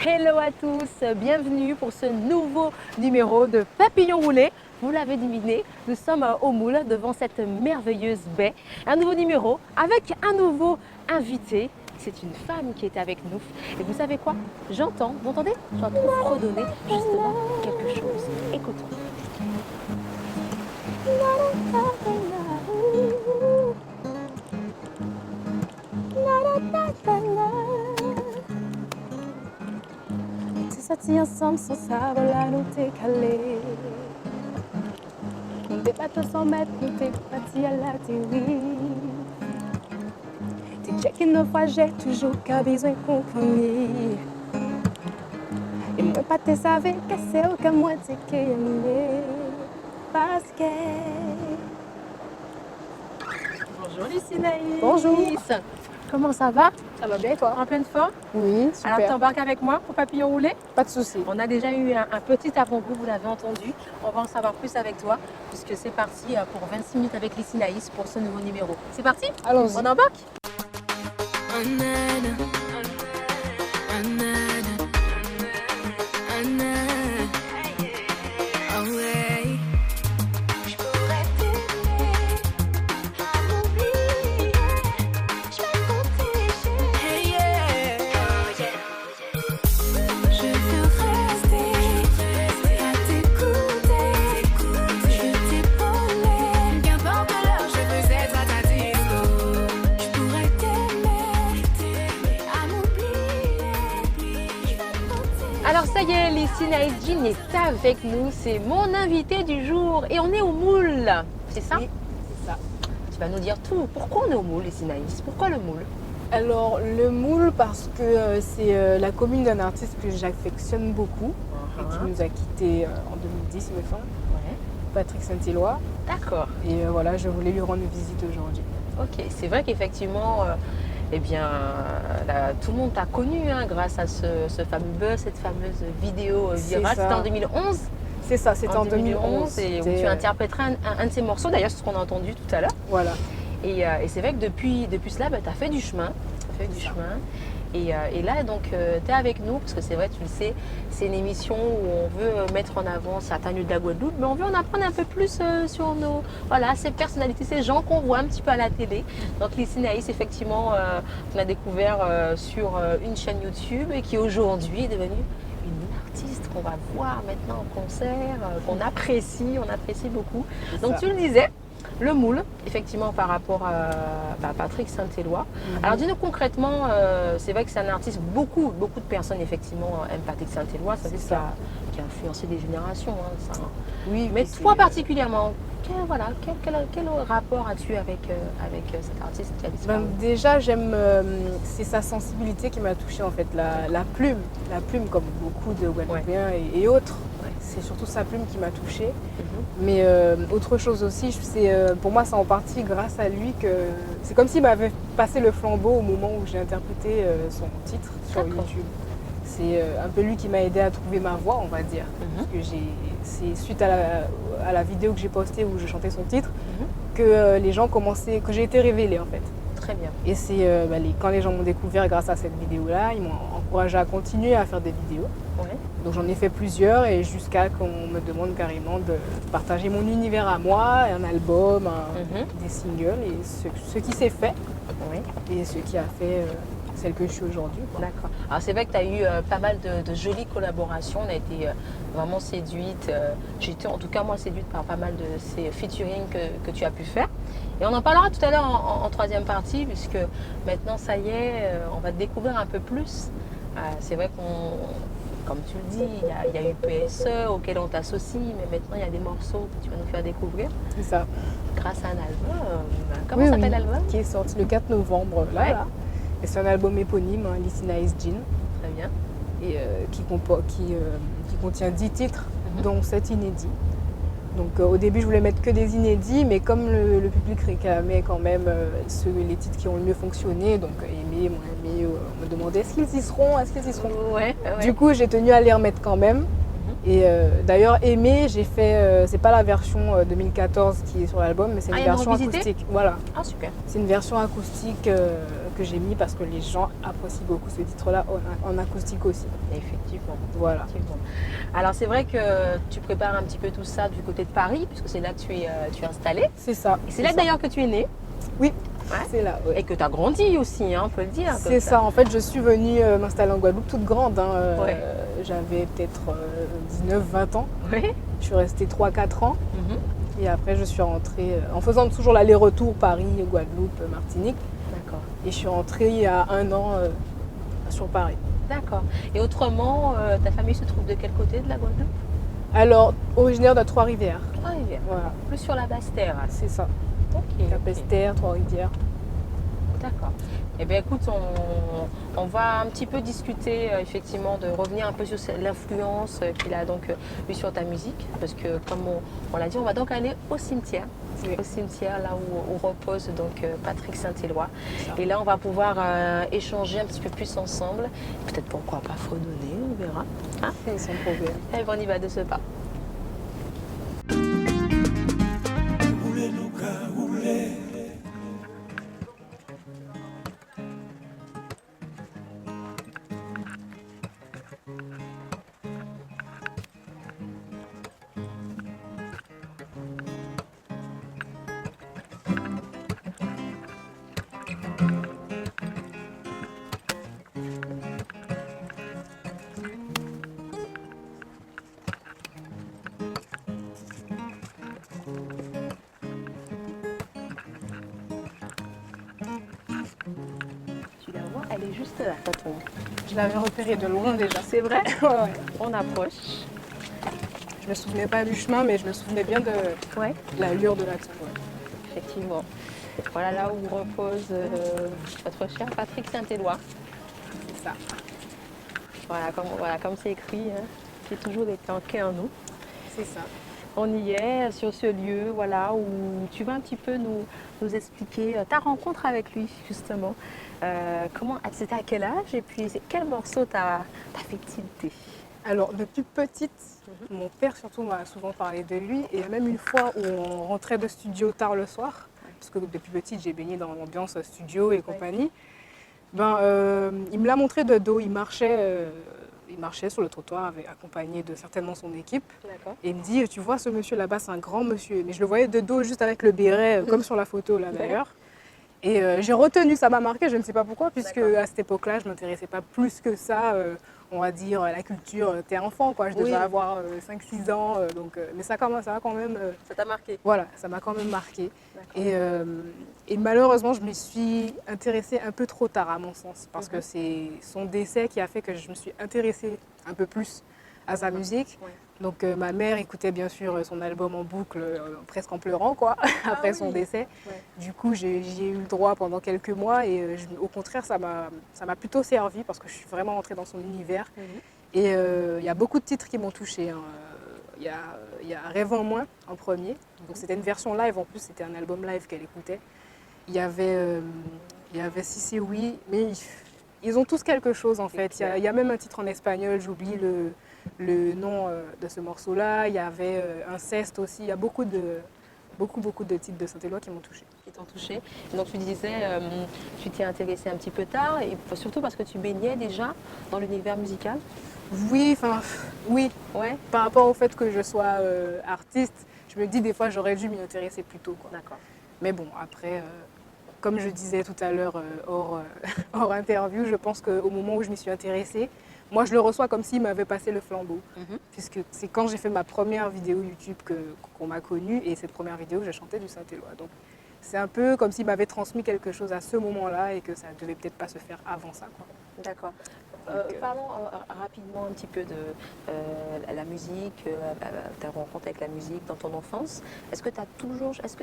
Hello à tous, bienvenue pour ce nouveau numéro de Papillon Roulé. Vous l'avez deviné, nous sommes au Moule devant cette merveilleuse baie. Un nouveau numéro avec un nouveau invité. C'est une femme qui est avec nous. Et vous savez quoi? J'entends, vous entendez? J'entends fredonner justement quelque chose. Écoutons. Sortis ensemble sans savoir la nous t'es calé. On des bateaux 100 mètres, nous t'es parti à la théorie. T'es checké nos fois, j'ai toujours qu'à besoin de compagnie. Et moi pas te savais que c'est aucun moi t'es qu'aimé. Parce que... Bonjour Lucinaïs. Bonjour. Comment ça va? Ça va bien et toi? En pleine forme? Oui, super. Alors t'embarques avec moi pour Papillon Roulé? Pas de souci. On a déjà eu un petit avant-goût, vous l'avez entendu. On va en savoir plus avec toi, puisque c'est parti pour 26 minutes avec Lucinaïs pour ce nouveau numéro. C'est parti? Allons-y. On embarque? Alors ça y est, Lucinaïs Jean est avec nous, c'est mon invité du jour et on est au Moule, c'est ça? Oui, c'est ça. Tu vas nous dire tout, pourquoi on est au Moule, Lucinaïs? Pourquoi le Moule? Alors, le Moule, parce que c'est la commune d'un artiste que j'affectionne beaucoup et qui nous a quittés en 2010, il me semble, Ouais. Patrick Saint-Éloi. D'accord, Et voilà, je voulais lui rendre visite aujourd'hui. ok, c'est vrai qu'effectivement, eh bien, tout le monde t'a connu hein, grâce à ce fameux buzz, cette fameuse vidéo C'est virale, ça. c'était en 2011? C'est ça, c'était en 2011. Et où C'était, tu interpréteras un de ces morceaux, d'ailleurs c'est ce qu'on a entendu tout à l'heure. Voilà. Et c'est vrai que depuis cela, tu as fait du chemin. Et là, donc, tu es avec nous, parce que c'est vrai, tu le sais, c'est une émission où on veut mettre en avant certains lieux de la Guadeloupe, mais on veut en apprendre un peu plus sur ces personnalités, ces gens qu'on voit un petit peu à la télé. Donc, Lucinaïs, effectivement, on a découvert sur une chaîne YouTube et qui aujourd'hui est devenue une artiste qu'on va voir maintenant en concert, qu'on apprécie, on apprécie beaucoup. Donc, tu le disais, le Moule, effectivement, par rapport à Patrick Saint-Éloi. Alors, dis-nous concrètement, c'est vrai que c'est un artiste, beaucoup de personnes, effectivement, aiment Patrick Saint-Éloi. Ça, C'est c'est ça. qui a influencé des générations. Hein, ça. Oui, Mais puis toi, c'est- particulièrement, quel rapport as-tu avec cet artiste qui a disparu? Déjà, j'aime, c'est sa sensibilité qui m'a touchée en fait, la plume, comme beaucoup de Guadeloupéens et autres. Ouais. C'est surtout sa plume qui m'a touchée. Mhm. Mais autre chose aussi, pour moi, c'est en partie grâce à lui que c'est comme s'il m'avait passé le flambeau au moment où j'ai interprété son titre sur D'accord. YouTube. C'est un peu lui qui m'a aidé à trouver ma voix, on va dire. Mhm. Parce que c'est suite à la vidéo que j'ai postée où je chantais son titre Mhm. que les gens commençaient, que j'ai été révélée en fait. Très bien. Et c'est quand les gens m'ont découvert grâce à cette vidéo-là, ils m'ont encouragé à continuer à faire des vidéos. Ouais. Donc j'en ai fait plusieurs et jusqu'à qu'on me demande carrément de partager mon univers à moi, un album, Mhm. des singles et ce qui s'est fait Ouais. et ce qui a fait celle que je suis aujourd'hui, quoi. D'accord. Alors c'est vrai que tu as eu pas mal de jolies collaborations. On a été vraiment séduite. J'ai été en tout cas moi séduite par pas mal de ces featuring que tu as pu faire. Et on en parlera tout à l'heure en troisième partie, puisque maintenant ça y est, on va te découvrir un peu plus. C'est vrai comme tu le dis, il y a eu PSE auquel on t'associe, mais maintenant il y a des morceaux que tu vas nous faire découvrir C'est ça. grâce à un album. Comment Oui, s'appelle oui, l'album? qui est sorti le 4 novembre. Là, Ouais. là. Et c'est un album éponyme, hein, Lucinaïs Jean, Très bien. et qui contient 10 titres, Mhm. dont 7 inédits. Donc au début, je voulais mettre que des inédits, mais comme le public réclamait quand même les titres qui ont le mieux fonctionné, donc Aimé, Moins Aimé, on me demandait est-ce qu'ils y seront, est-ce qu'ils y seront. Ouais. Du coup, j'ai tenu à les remettre quand même. Et d'ailleurs, Aimé, j'ai fait, c'est pas la version 2014 qui est sur l'album, mais c'est Ah, une il y a une version revisitée? acoustique. Voilà, Ah super. c'est une version acoustique que que j'ai mis parce que les gens apprécient beaucoup ce titre-là en acoustique aussi. Effectivement. Voilà. Effectivement. Alors c'est vrai que tu prépares un petit peu tout ça du côté de Paris, puisque c'est là que tu es installée. C'est ça. Et c'est là d'ailleurs que tu es née. Oui, Ouais. c'est là. Ouais. Et que tu as grandi aussi, hein, on peut le dire. comme C'est ça. En fait, je suis venue m'installer en Guadeloupe toute grande. Hein. Ouais. J'avais peut-être 19-20 ans. Oui. Je suis restée 3-4 ans. Mhm. Et après, je suis rentrée en faisant toujours l'aller-retour Paris, Guadeloupe, Martinique. D'accord. Et je suis rentrée il y a 1 an sur Paris. D'accord. Et autrement, ta famille se trouve de quel côté de la Guadeloupe? Alors, originaire de Trois-Rivières. Trois-Rivières. Voilà, Plus sur la basse terre. c'est ça. Ok. Capesterre, Trois-Rivières. D'accord. Eh bien, écoute, on va un petit peu discuter, effectivement, de revenir un peu sur l'influence qu'il a donc eu sur ta musique. Parce que, comme on l'a dit, on va donc aller au cimetière. Oui. Au cimetière, là où repose donc Patrick Saint-Éloi. Ça. Et là, on va pouvoir échanger un petit peu plus ensemble. Peut-être pourquoi pas fredonner, on verra. Hein? Sans problème. Et on y va de ce pas. Tu la vois, elle est juste là, ta tombe. Je l'avais repérée de loin déjà. C'est vrai? Ouais. On approche. Je me souvenais pas du chemin, mais je me souvenais bien de Ouais. l'allure de la tombe. Ouais. Effectivement. Voilà là où repose votre cher Patrick Saint-Éloi. C'est ça. Voilà, comme c'est écrit, hein, qui a toujours été ancré en nous. C'est ça. On y est sur ce lieu, voilà, où tu vas un petit peu nous expliquer ta rencontre avec lui, justement. C'était à quel âge et puis quel morceau t'a fait tilter? Alors, depuis petite, mon père surtout m'a souvent parlé de lui. Et il y a même une fois où on rentrait de studio tard le soir, parce que depuis petite, j'ai baigné dans l'ambiance studio et compagnie. Il me l'a montré de dos. Il marchait sur le trottoir accompagné de certainement son équipe. D'accord. Et il me dit, tu vois, ce monsieur là-bas, c'est un grand monsieur. Mais je le voyais de dos, juste avec le béret, comme sur la photo là d'ailleurs. Et j'ai retenu, ça m'a marqué, je ne sais pas pourquoi, puisque à cette époque-là, je ne m'intéressais pas plus que ça, on va dire, à la culture. T'es enfant, quoi. Je devais avoir 5-6 ans. Mais ça m'a quand même... Ça t'a marqué? Voilà, ça m'a quand même marqué. Et malheureusement, je me suis intéressée un peu trop tard, à mon sens, parce que c'est son décès qui a fait que je me suis intéressée un peu plus à sa musique. Ouais. Donc ma mère écoutait bien sûr son album en boucle, presque en pleurant, quoi, après son décès. Ouais. Du coup, j'y ai eu le droit pendant quelques mois et au contraire, ça m'a plutôt servi parce que je suis vraiment entrée dans son univers. Et il y a beaucoup de titres qui m'ont touchée. Hein. Il y a Rêve en moins en premier. Donc c'était une version live, en plus c'était un album live qu'elle écoutait. Il y avait Si c'est oui, mais ils ont tous quelque chose en fait. Il y a même un titre en espagnol, j'oublie le nom de ce morceau-là. Il y avait Inceste aussi. Il y a beaucoup de titres de Saint-Éloi qui m'ont touchée. Qui t'ont touché. Donc tu disais, tu t'es intéressée un petit peu tard, et surtout parce que tu baignais déjà dans l'univers musical. Oui, oui. Ouais. Par rapport au fait que je sois artiste, je me dis des fois j'aurais dû m'y intéresser plus tôt, quoi. D'accord. Mais bon, après, comme je disais tout à l'heure hors interview, je pense qu'au moment où je m'y suis intéressée, moi je le reçois comme s'il m'avait passé le flambeau. Puisque c'est quand j'ai fait ma première vidéo YouTube qu'on m'a connue, et cette première vidéo, j'ai chanté du Saint-Éloi. Donc c'est un peu comme s'il m'avait transmis quelque chose à ce moment-là et que ça ne devait peut-être pas se faire avant ça, quoi. D'accord. Parlons rapidement un petit peu de la musique, ta rencontre avec la musique dans ton enfance. Est-ce que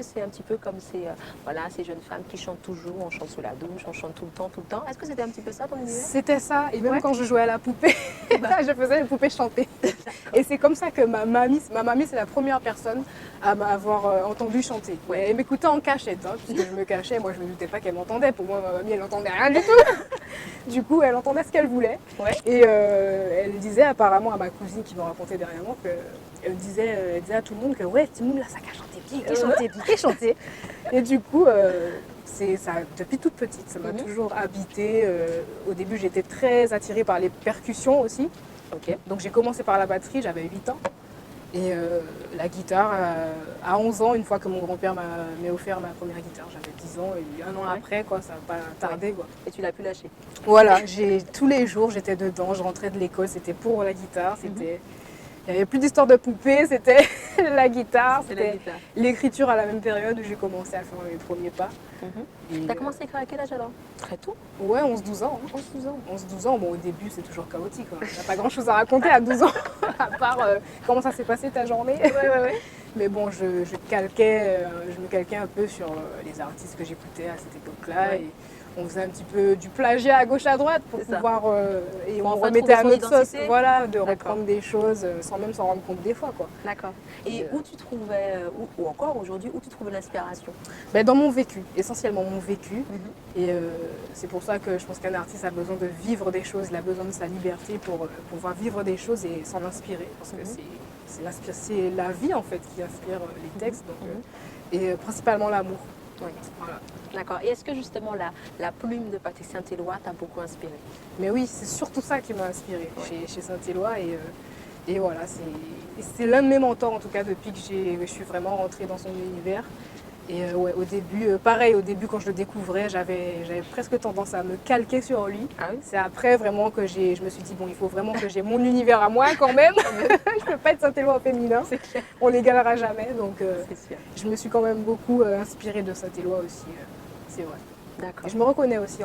c'est un petit peu comme ces jeunes femmes qui chantent toujours, on chante sous la douche, on chante tout le temps. Est-ce que c'était un petit peu ça ton univers? C'était ça, et même quand je jouais à la poupée, je faisais les poupées chanter. Et c'est comme ça que ma mamie c'est la première personne à m'avoir entendu chanter. Elle m'écoutait en cachette, hein, puisque je me cachais, moi je ne me doutais pas qu'elle m'entendait. Pour moi, ma mamie elle n'entendait rien du tout. Du coup, elle entendait ce qu'elle voulait. Ouais. Et elle disait apparemment à ma cousine qui me racontait derrière moi elle disait à tout le monde que ouais, Timoun, là, ça qu'a chanté bien, qu'elle chantait bien, qu'elle chantait. Et du coup, c'est ça, depuis toute petite, ça m'a toujours habité. Au début, j'étais très attirée par les percussions aussi. Ok. Donc j'ai commencé par la batterie, j'avais 8 ans. Et la guitare, à 11 ans, une fois que mon grand-père m'a offert ma première guitare, j'avais 10 ans et un an après, quoi, ça n'a pas tardé. Quoi. Et tu l'as pu lâcher. Voilà, tous les jours, j'étais dedans, je rentrais de l'école, c'était pour la guitare, c'était... Il n'y avait plus d'histoire de poupée, c'était la guitare, c'était l'écriture à la même période où j'ai commencé à faire mes premiers pas. Tu as commencé à écrire à quel âge alors? Très tôt. Ouais, 11-12 ans. 11-12 ans. 11-12 ans, bon au début c'est toujours chaotique, il n'y a pas grand chose à raconter à 12 ans, à part comment ça s'est passé ta journée. Ouais. Mais bon, je me calquais un peu sur les artistes que j'écoutais à cette époque-là. Ouais. Et on faisait un petit peu du plagiat à gauche à droite pour pouvoir... et pour on enfin remettait à trouver notre son sauce, identité. voilà, de reprendre des choses sans même s'en rendre compte des fois, quoi. D'accord. Et où tu trouvais, ou encore aujourd'hui, où tu trouvais l'inspiration? Ben, dans mon vécu, essentiellement mon vécu. Et c'est pour ça que je pense qu'un artiste a besoin de vivre des choses, il a besoin de sa liberté pour pouvoir vivre des choses et s'en inspirer. Parce que c'est la vie en fait qui inspire les textes. Donc, et principalement l'amour. Oui. Voilà. D'accord. Et est-ce que justement la plume de Patrick Saint-Éloi t'a beaucoup inspiré? Mais oui, c'est surtout ça qui m'a inspirée chez Saint-Éloi. Et voilà, c'est l'un de mes mentors en tout cas depuis que je suis vraiment rentrée dans son univers. Et ouais, au début, pareil, au début quand je le découvrais, j'avais presque tendance à me calquer sur lui. Ah oui? C'est après vraiment que je me suis dit, bon, il faut vraiment que j'ai mon univers à moi quand même. Je ne peux pas être Saint-Éloi au féminin, on l'égalera jamais. Donc je me suis quand même beaucoup inspirée de Saint-Éloi aussi, c'est vrai. D'accord. Et je me reconnais aussi,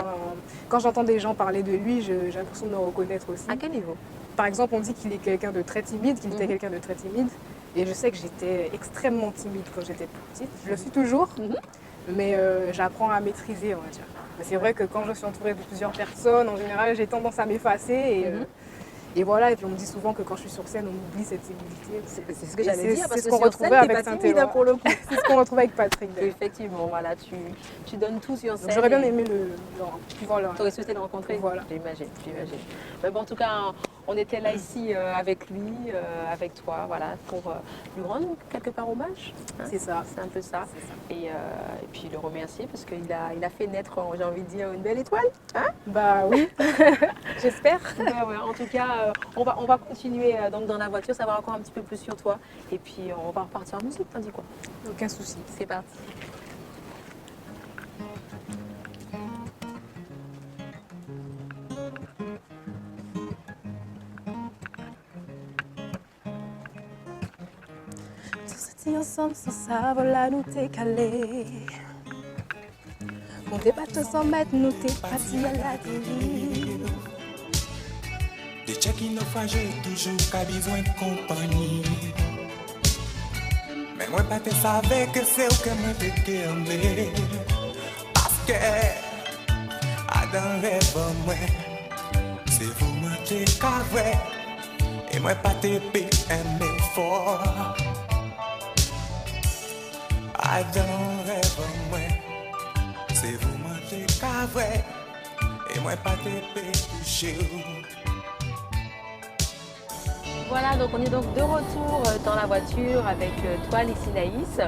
quand j'entends des gens parler de lui, j'ai l'impression de me reconnaître aussi. À quel niveau? Par exemple, on dit qu'il est quelqu'un de très timide, qu'il était quelqu'un de très timide. Et je sais que j'étais extrêmement timide quand j'étais petite. Je le suis toujours, mais j'apprends à maîtriser, on va dire. C'est vrai que quand je suis entourée de plusieurs personnes, en général, j'ai tendance à m'effacer. Et voilà, et puis on me dit souvent que quand je suis sur scène, on oublie cette timidité. C'est ce que j'allais dire, parce c'est ce que qu'on sur scène, retrouvait t'es avec pas timide Saint-Éloi. pour le coup. C'est ce qu'on retrouvait avec Patrick. Effectivement, voilà, tu donnes tout sur scène. J'aurais bien aimé pouvoir le... Tu aurais souhaité le rencontrer? Voilà. J'imagine. Mais bon, en tout cas, on était là ici avec lui, avec toi, voilà, pour lui rendre quelque part hommage. Hein. C'est ça. C'est un peu ça. Et puis le remercier parce qu'il a fait naître, j'ai envie de dire, une belle étoile. Hein? Bah oui, j'espère. Ouais, en tout cas, on va continuer donc dans la voiture, savoir encore un petit peu plus sur toi. Et puis on va repartir en musique, t'en dis quoi? Aucun souci. C'est parti. Sortis ensemble sans savoir là nous t'es calé. On débat 200 mètres, nous t'es parti à la télé. De check-in naufragé, toujours qu'à besoin de compagnie. Mais moi pas te savais que c'est au que moi te aimé. Parce que dans rêve moi, c'est vous moi te carré. Et moi pas te aimé fort. Dans rêve moi, c'est vous moi te carré. Et moi pas te toucher. Voilà, donc on est donc de retour dans la voiture avec toi, Lucie Naïs.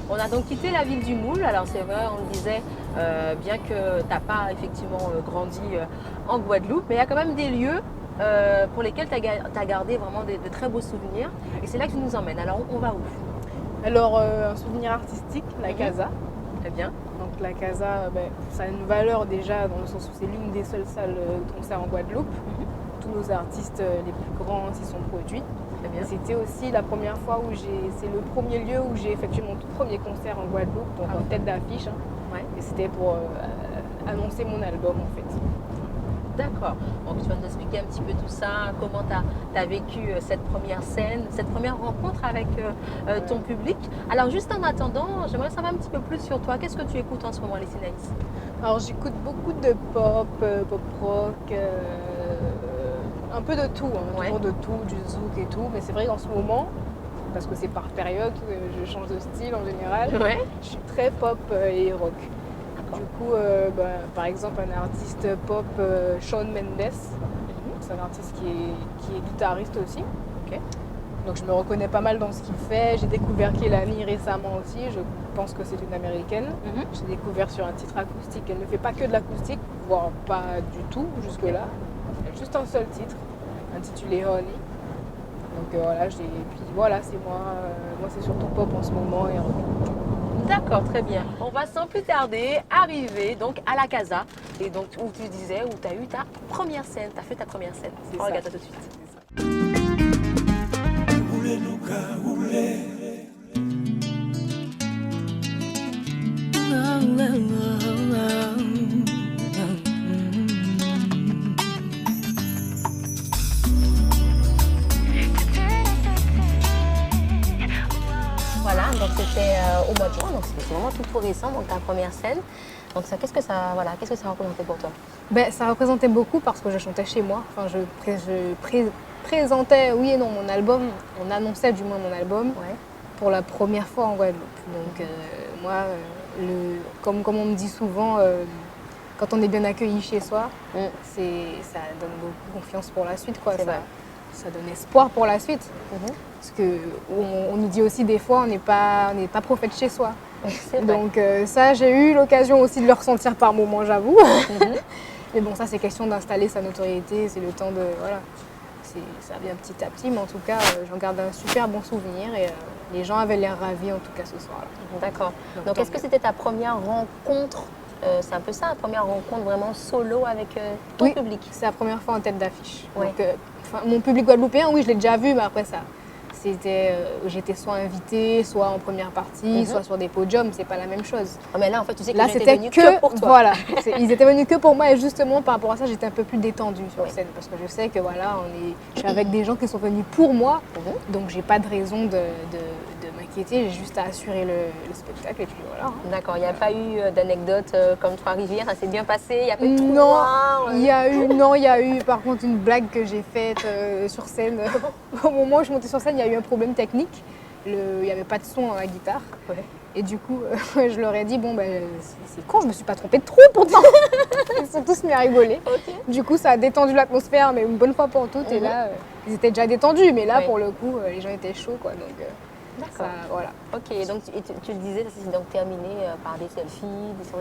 On a donc quitté la ville du Moule. Alors c'est vrai, on le disait, bien que tu n'as pas effectivement grandi en Guadeloupe, mais il y a quand même des lieux pour lesquels tu as gardé vraiment de très beaux souvenirs. Et c'est là que tu nous emmènes. Alors on va où? Alors un souvenir artistique, la Casa. Très bien. Donc la Casa, ça a une valeur déjà dans le sens où c'est l'une des seules salles de concert en Guadeloupe. Tous nos artistes les plus grands s'y sont produits. C'était aussi la première fois où c'est le premier lieu où j'ai effectué mon tout premier concert en Guadeloupe, donc en tête d'affiche. Ouais. Et c'était pour annoncer mon album en fait. D'accord. Donc tu vas nous expliquer un petit peu tout ça, comment tu as vécu cette première scène, cette première rencontre avec ton public. Alors juste en attendant, j'aimerais savoir un petit peu plus sur toi. Qu'est-ce que tu écoutes en ce moment, Lucie Naïs? Alors j'écoute beaucoup de pop, pop rock, un peu de tout, toujours de tout, du zouk et tout. Mais c'est vrai qu'en ce moment, parce que c'est par période, je change de style en général, je suis très pop et rock. Du coup, par exemple, un artiste pop, Shawn Mendes, c'est un artiste qui est guitariste aussi. Okay. Donc je me reconnais pas mal dans ce qu'il fait. J'ai découvert Kehlani récemment aussi, je pense que c'est une américaine. J'ai découvert sur un titre acoustique, elle ne fait pas que de l'acoustique, voire pas du tout jusque-là. Elle a juste un seul titre, intitulé Honey. Donc puis voilà, c'est moi c'est surtout pop en ce moment et rock. D'accord, très bien. On va sans plus tarder arriver donc à la Casa. Et donc où tu disais, où tu as eu ta première scène, tu as fait ta première scène. C'est On ça. regarde ça tout de suite. Voilà, donc c'était au mois de juin, donc c'était vraiment tout récent, donc ta première scène. Donc ça, qu'est-ce que ça représentait pour toi? Ben, ça représentait beaucoup parce que je chantais chez moi. Enfin, présentais, oui et non, mon album. On annonçait du moins mon album Ouais. pour la première fois en Guadeloupe. Donc moi, comme on me dit souvent, quand on est bien accueilli chez soi, ça donne beaucoup confiance pour la suite, quoi. C'est vrai. Ça donne espoir pour la suite. Mhm. Parce que on nous dit aussi des fois, on n'est pas prophète chez soi. C'est vrai. Donc ça, j'ai eu l'occasion aussi de le ressentir par moments, j'avoue. Mais bon, ça, c'est question d'installer sa notoriété, c'est le temps de... Voilà, ça vient petit à petit, mais en tout cas, j'en garde un super bon souvenir et les gens avaient l'air ravis, en tout cas, ce soir-là. D'accord. Donc tant est-ce que mieux. c'était ta première rencontre, c'est un peu ça, la première rencontre vraiment solo avec ton Oui, public? c'est la première fois en tête d'affiche. Ouais. Donc, mon public guadeloupéen, oui, je l'ai déjà vu, mais après ça, j'étais soit invitée, soit en première partie, soit sur des podiums, c'est pas la même chose. Ah, mais là, en fait, tu sais que Là, les gens étaient c'était venus que pour toi. voilà, ils étaient venus que pour moi et justement par rapport à ça, j'étais un peu plus détendue sur scène parce que je sais que voilà, je suis avec des gens qui sont venus pour moi, donc j'ai pas de raison de m'inquiéter, j'ai juste à assurer le spectacle et puis voilà. Hein. D'accord, il n'y a pas eu d'anecdote comme Trois-Rivières, ça s'est bien passé, il n'y a pas eu de trou Non, noir, il y a eu par contre une blague que j'ai faite sur scène. Au moment où je montais sur scène, il y a eu un problème technique. Il n'y avait pas de son dans la guitare. Ouais. Et du coup, je leur ai dit, bon, ben, c'est con, je me suis pas trompée de trou pourtant. Ils sont tous mis à rigoler. Ok. Du coup, ça a détendu l'atmosphère, mais une bonne fois pour toutes. Et là, ils étaient déjà détendus, mais là, Ouais. pour le coup, les gens étaient chauds, quoi. Donc, ça, voilà. Ok, donc tu le disais, ça s'est donc terminé par des selfies,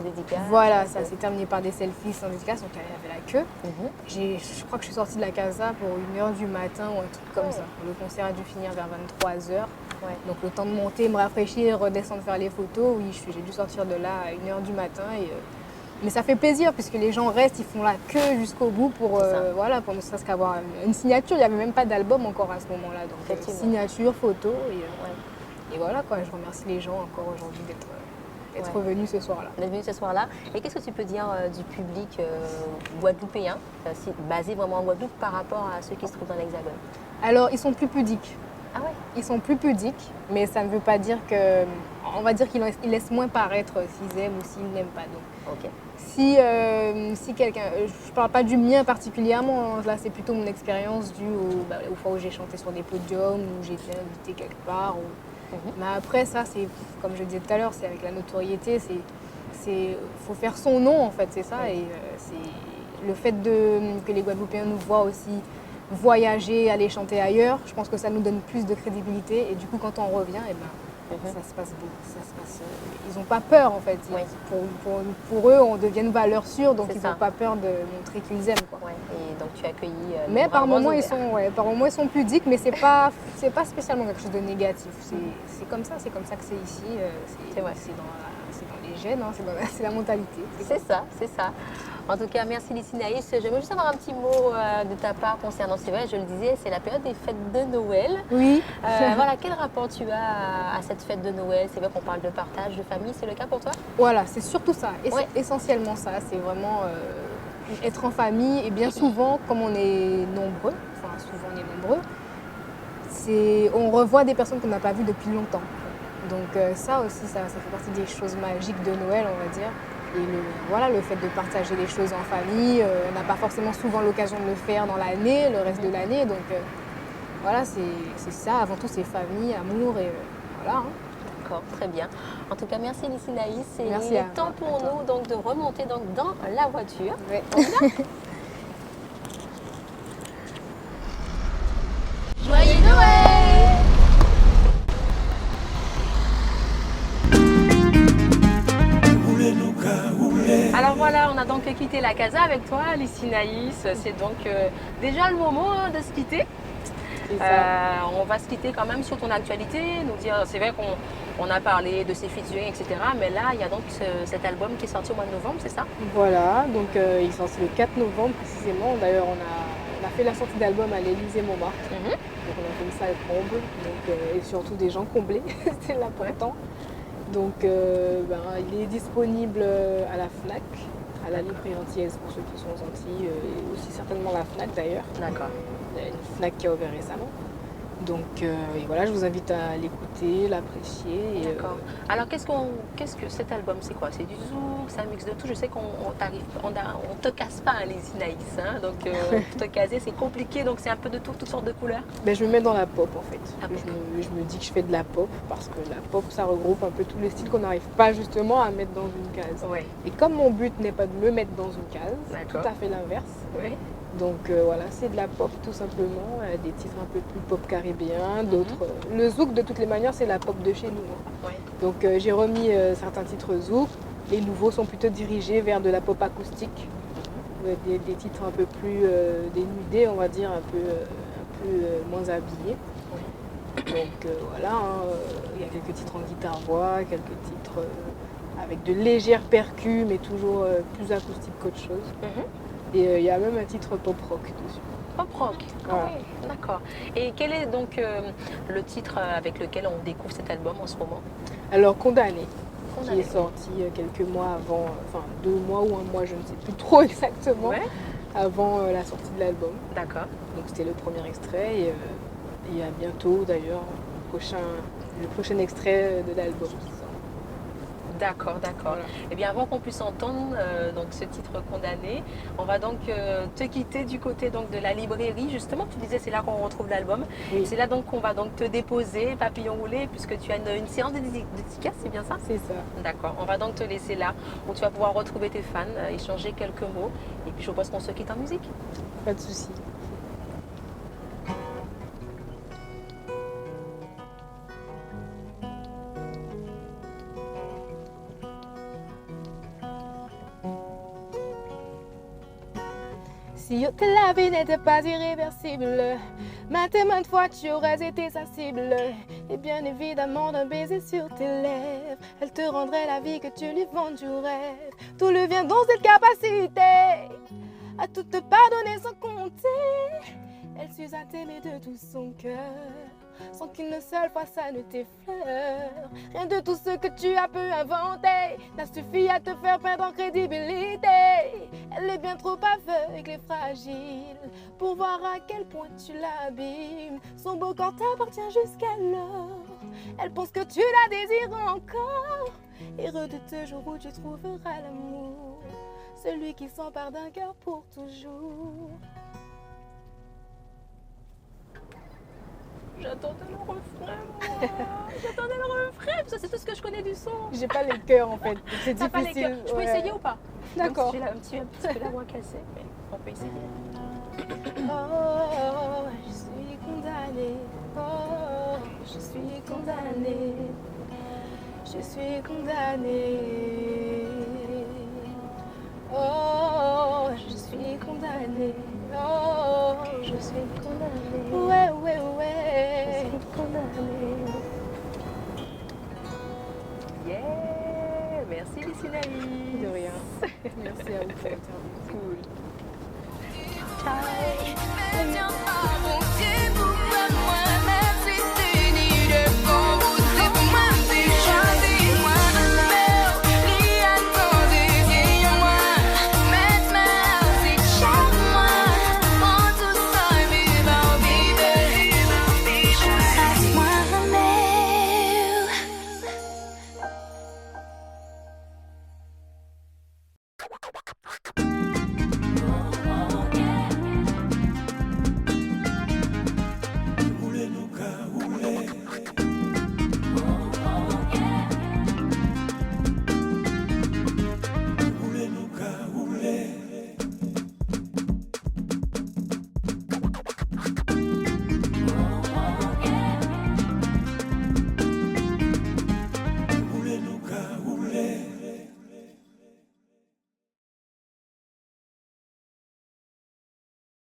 des dédicaces. Voilà, ça s'est terminé par des selfies sans dédicace, donc il y avait la queue. Mhm. Je crois que je suis sortie de la casa pour 1h du matin ou un truc comme ça. Le concert a dû finir vers 23h. Ouais. Donc le temps de monter, me rafraîchir, redescendre faire les photos, oui, j'ai dû sortir de là à 1h du matin. Mais ça fait plaisir puisque les gens restent, ils font la queue jusqu'au bout pour, C'est ça. pour ne serait-ce qu'avoir une signature. Il n'y avait même pas d'album encore à ce moment-là. Donc Effectivement. signature, photo Ouais. et voilà quoi. Je remercie les gens encore aujourd'hui d'être venus ce soir-là. On est venu ce soir-là. Et qu'est-ce que tu peux dire du public guadeloupéen, basé vraiment en Guadeloupe, par rapport à ceux qui se trouvent dans l'Hexagone? Alors, ils sont plus pudiques. Ah ouais. Ils sont plus pudiques, mais ça ne veut pas dire que... On va dire qu'ils laissent moins paraître s'ils aiment ou s'ils n'aiment pas. Donc, Ok. si quelqu'un... Je ne parle pas du mien particulièrement, hein, là c'est plutôt mon expérience due aux fois où j'ai chanté sur des podiums, où j'ai été invitée quelque part. Mais après ça, c'est comme je disais tout à l'heure, c'est avec la notoriété, faut faire son nom en fait, c'est ça. Et c'est le fait que les Guadeloupéens nous voient aussi voyager, aller chanter ailleurs, je pense que ça nous donne plus de crédibilité et du coup quand on revient, ça se passe ils n'ont pas peur en fait. Oui. Pour eux, on devient une valeur sûre, donc C'est ils ça. n'ont pas peur de montrer qu'ils aiment. Quoi. Ouais. Et donc tu as accueilli. Mais les par bras moments, ouverts. par moments, ils sont pudiques, mais c'est pas spécialement quelque chose de négatif. C'est comme ça que c'est ici. C'est vrai. C'est dans les gènes, hein, c'est la mentalité. C'est ça, c'est ça. En tout cas, merci Lysinaïs. J'aimerais juste avoir un petit mot de ta part concernant, c'est vrai, je le disais, c'est la période des fêtes de Noël. Oui. Voilà, quel rapport tu as à cette fête de Noël? C'est vrai qu'on parle de partage, de famille, c'est le cas pour toi? Voilà, c'est surtout ça. Et Ouais. c'est essentiellement ça. C'est vraiment être en famille. Et bien souvent, comme on est nombreux, on revoit des personnes qu'on n'a pas vues depuis longtemps. Donc ça aussi, ça fait partie des choses magiques de Noël, on va dire. Et le fait de partager les choses en famille, on n'a pas forcément souvent l'occasion de le faire dans l'année, le reste de l'année. Donc voilà, c'est ça. Avant tout, c'est famille, amour et voilà. Hein. D'accord, très bien. En tout cas, merci Lysinaïs. Merci Il à- est temps pour à toi. nous donc, de remonter donc, dans la voiture. Ouais. Joyeux Noël! quitter la casa avec toi, Lucie Naïs. C'est donc déjà le moment de se quitter. C'est ça. On va se quitter quand même sur ton actualité, nous dire, c'est vrai qu'on a parlé de ses featuring, etc. Mais là, il y a donc cet album qui est sorti au mois de novembre, c'est ça? Voilà, donc il est sorti le 4 novembre précisément. D'ailleurs, on a fait la sortie d'album à l'Élysée Montmartre. Mhm. Donc on a fait une salle comble, donc, et surtout des gens comblés, c'est l'important. Donc il est disponible à la FNAC, à la librairie antillaise pour ceux qui sont aux Antilles, et aussi certainement la FNAC d'ailleurs. D'accord. Il y a une FNAC qui a ouvert récemment. Donc et voilà, je vous invite à l'écouter, l'apprécier. D'accord. Alors qu'est-ce que cet album, c'est quoi? C'est du zouk, c'est un mix de tout. Je sais qu'on te casse pas, hein, les Inaïs, hein, donc pour te caser c'est compliqué, donc c'est un peu de tout, toutes sortes de couleurs. Ben, je me mets dans la pop en fait. Ah bon. Je me dis que je fais de la pop parce que la pop ça regroupe un peu tous les styles qu'on n'arrive pas justement à mettre dans une case. Ouais. Et comme mon but n'est pas de me mettre dans une case, D'accord. tout à fait l'inverse. Oui. Donc voilà, c'est de la pop tout simplement, des titres un peu plus pop caribéen, d'autres. Le zouk de toutes les manières c'est la pop de chez nous. Hein. Ouais. Donc j'ai remis certains titres zouk, les nouveaux sont plutôt dirigés vers de la pop acoustique, des titres un peu plus dénudés on va dire, un peu moins habillés. Donc voilà, hein, il y a quelques titres en guitare-voix, quelques titres avec de légères percus mais toujours plus acoustique qu'autre chose. Et il y a même un titre pop-rock dessus. Pop-rock, Voilà. ah oui, d'accord. Et quel est donc le titre avec lequel on découvre cet album en ce moment? Alors Condamné, Condamné. qui est sorti quelques mois avant, enfin 2 mois ou 1 mois, je ne sais plus trop exactement, Ouais, avant la sortie de l'album. d'accord. Donc c'était le premier extrait et il y a bientôt d'ailleurs le prochain extrait de l'album. D'accord. Voilà. Et bien avant qu'on puisse entendre donc ce titre Condamné, on va donc te quitter du côté donc de la librairie. Justement, tu disais c'est là qu'on retrouve l'album. Oui. C'est là donc qu'on va donc te déposer, papillon roulé, puisque tu as une séance de dédicace, c'est bien ça? C'est ça. D'accord. On va donc te laisser là où tu vas pouvoir retrouver tes fans, échanger quelques mots. Et puis je propose qu'on se quitte en musique. Pas de souci. Si la vie n'était pas irréversible, maintes fois tu aurais été sensible. Et bien évidemment d'un baiser sur tes lèvres, elle te rendrait la vie que tu lui vends du rêve. Tout lui vient dans cette capacité à tout te pardonner sans compter. Elle s'use à t'aimer de tout son cœur, sans qu'une seule fois ça ne t'effleure. Rien de tout ce que tu as pu inventer n'a suffi à te faire perdre en crédibilité. Elle est bien trop aveugle et fragile pour voir à quel point tu l'abîmes. Son beau corps t'appartient jusqu'alors. Elle pense que tu la désires encore. Heureux de ce jour où tu trouveras l'amour, celui qui s'empare d'un cœur pour toujours. J'attendais le refrain, moi. J'attendais le refrain, parce que c'est tout ce que je connais du son. J'ai pas les cœurs en fait, c'est T'as pas les difficile. cœurs. Je peux ouais. essayer ou pas? D'accord. Même si j'ai un petit peu la voix cassée, mais on peut essayer. Oh, je suis condamnée. Oh, je suis condamnée. Je suis condamnée. Oh, je suis condamnée. Oh, je suis condamnée. Ouais. Je suis condamnée. Yeah! Merci Lucie Naïs. De rien. Merci à vous pour l'interview. Cool. Ciao. Ne viens pas, mon Dieu.